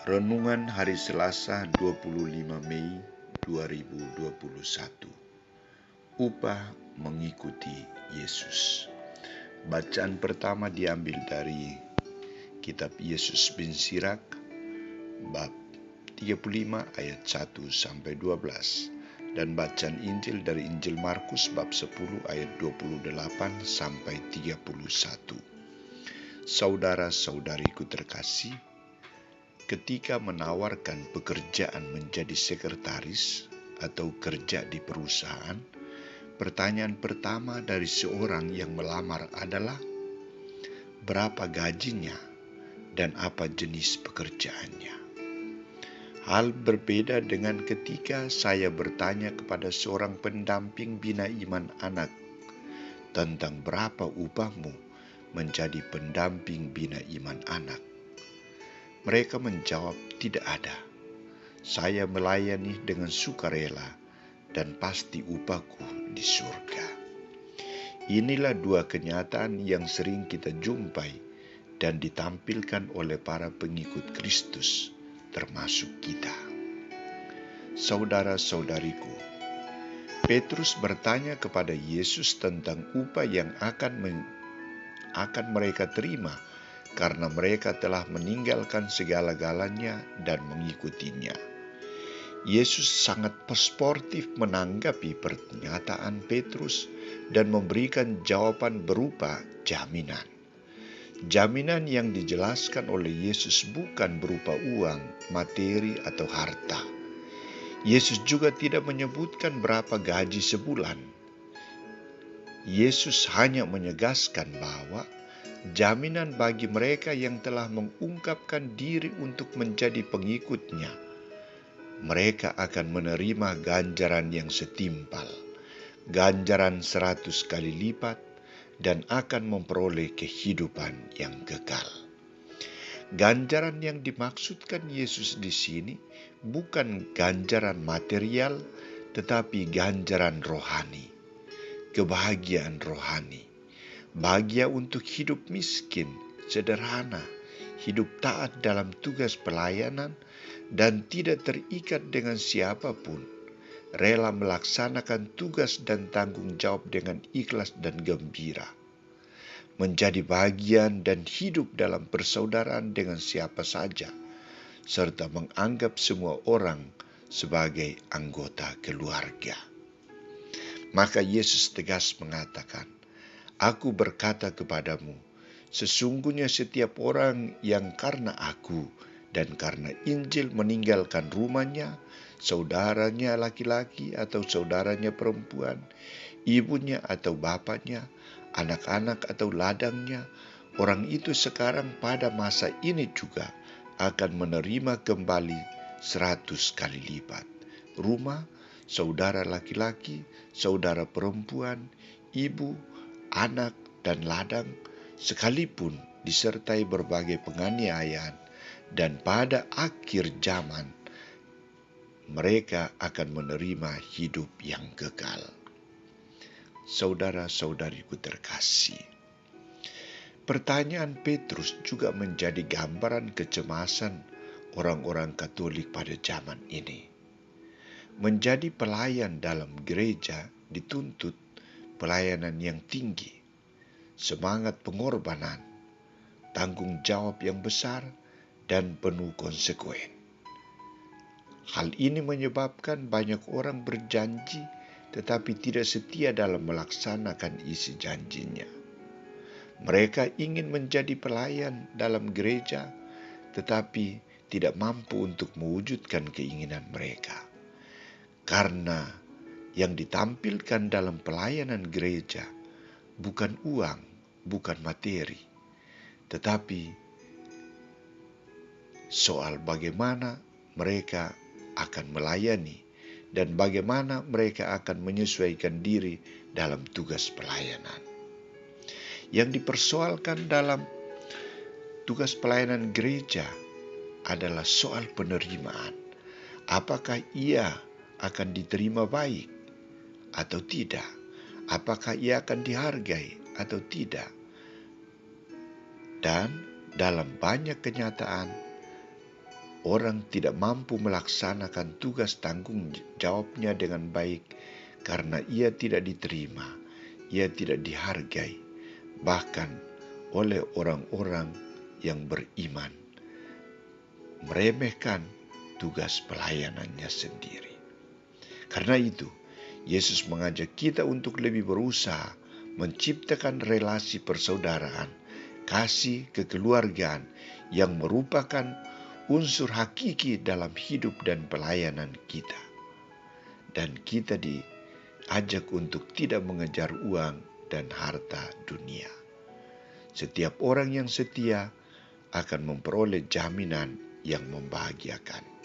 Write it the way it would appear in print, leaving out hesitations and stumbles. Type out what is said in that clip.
Renungan hari Selasa 25 Mei 2021. Upah mengikuti Yesus. Bacaan pertama diambil dari kitab Yesus bin Sirak bab 35 ayat 1 sampai 12 dan bacaan Injil dari Injil Markus bab 10 ayat 28 sampai 31. Saudara-saudariku terkasih, ketika menawarkan pekerjaan menjadi sekretaris atau kerja di perusahaan, pertanyaan pertama dari seorang yang melamar adalah berapa gajinya dan apa jenis pekerjaannya. Hal berbeda dengan ketika saya bertanya kepada seorang pendamping bina iman anak tentang berapa upahmu menjadi pendamping bina iman anak. Mereka menjawab, tidak ada. Saya melayani dengan sukarela dan pasti upahku di surga. Inilah dua kenyataan yang sering kita jumpai dan ditampilkan oleh para pengikut Kristus, termasuk kita. Saudara-saudariku, Petrus bertanya kepada Yesus tentang upah yang akan mereka terima karena mereka telah meninggalkan segala-galanya dan mengikutinya. Yesus sangat sportif menanggapi pernyataan Petrus dan memberikan jawaban berupa jaminan. Jaminan yang dijelaskan oleh Yesus bukan berupa uang, materi, atau harta. Yesus juga tidak menyebutkan berapa gaji sebulan. Yesus hanya menegaskan bahwa jaminan bagi mereka yang telah mengungkapkan diri untuk menjadi pengikutnya, mereka akan menerima ganjaran yang setimpal, ganjaran 100 kali lipat, dan akan memperoleh kehidupan yang kekal. Ganjaran yang dimaksudkan Yesus di sini bukan ganjaran material, tetapi ganjaran rohani, kebahagiaan rohani. Bahagia untuk hidup miskin, sederhana, hidup taat dalam tugas pelayanan, dan tidak terikat dengan siapapun, rela melaksanakan tugas dan tanggung jawab dengan ikhlas dan gembira, menjadi bagian dan hidup dalam persaudaraan dengan siapa saja, serta menganggap semua orang sebagai anggota keluarga. Maka Yesus tegas mengatakan, Aku berkata kepadamu, sesungguhnya setiap orang yang karena aku dan karena Injil meninggalkan rumahnya, saudaranya laki-laki atau saudaranya perempuan, ibunya atau bapaknya, anak-anak atau ladangnya, orang itu sekarang pada masa ini juga akan menerima kembali 100 kali lipat. Rumah, saudara laki-laki, saudara perempuan, ibu, anak, dan ladang, sekalipun disertai berbagai penganiayaan, dan pada akhir zaman mereka akan menerima hidup yang kekal. Saudara-saudariku terkasih, pertanyaan Petrus juga menjadi gambaran kecemasan orang-orang Katolik pada zaman ini. Menjadi pelayan dalam gereja dituntut pelayanan yang tinggi, semangat pengorbanan, tanggung jawab yang besar, dan penuh konsekuen. Hal ini menyebabkan banyak orang berjanji tetapi tidak setia dalam melaksanakan isi janjinya. Mereka ingin menjadi pelayan dalam gereja tetapi tidak mampu untuk mewujudkan keinginan mereka. Karena yang ditampilkan dalam pelayanan gereja bukan uang, bukan materi, tetapi soal bagaimana mereka akan melayani dan bagaimana mereka akan menyesuaikan diri dalam tugas pelayanan. Yang dipersoalkan dalam tugas pelayanan gereja adalah soal penerimaan. Apakah ia akan diterima baik atau tidak? Apakah ia akan dihargai atau tidak? Dan dalam banyak kenyataan, orang tidak mampu melaksanakan tugas tanggung jawabnya dengan baik karena ia tidak diterima, ia tidak dihargai, bahkan oleh orang-orang yang beriman, meremehkan tugas pelayanannya sendiri. Karena itu, Yesus mengajak kita untuk lebih berusaha menciptakan relasi persaudaraan, kasih kekeluargaan yang merupakan unsur hakiki dalam hidup dan pelayanan kita. Dan kita diajak untuk tidak mengejar uang dan harta dunia. Setiap orang yang setia akan memperoleh jaminan yang membahagiakan.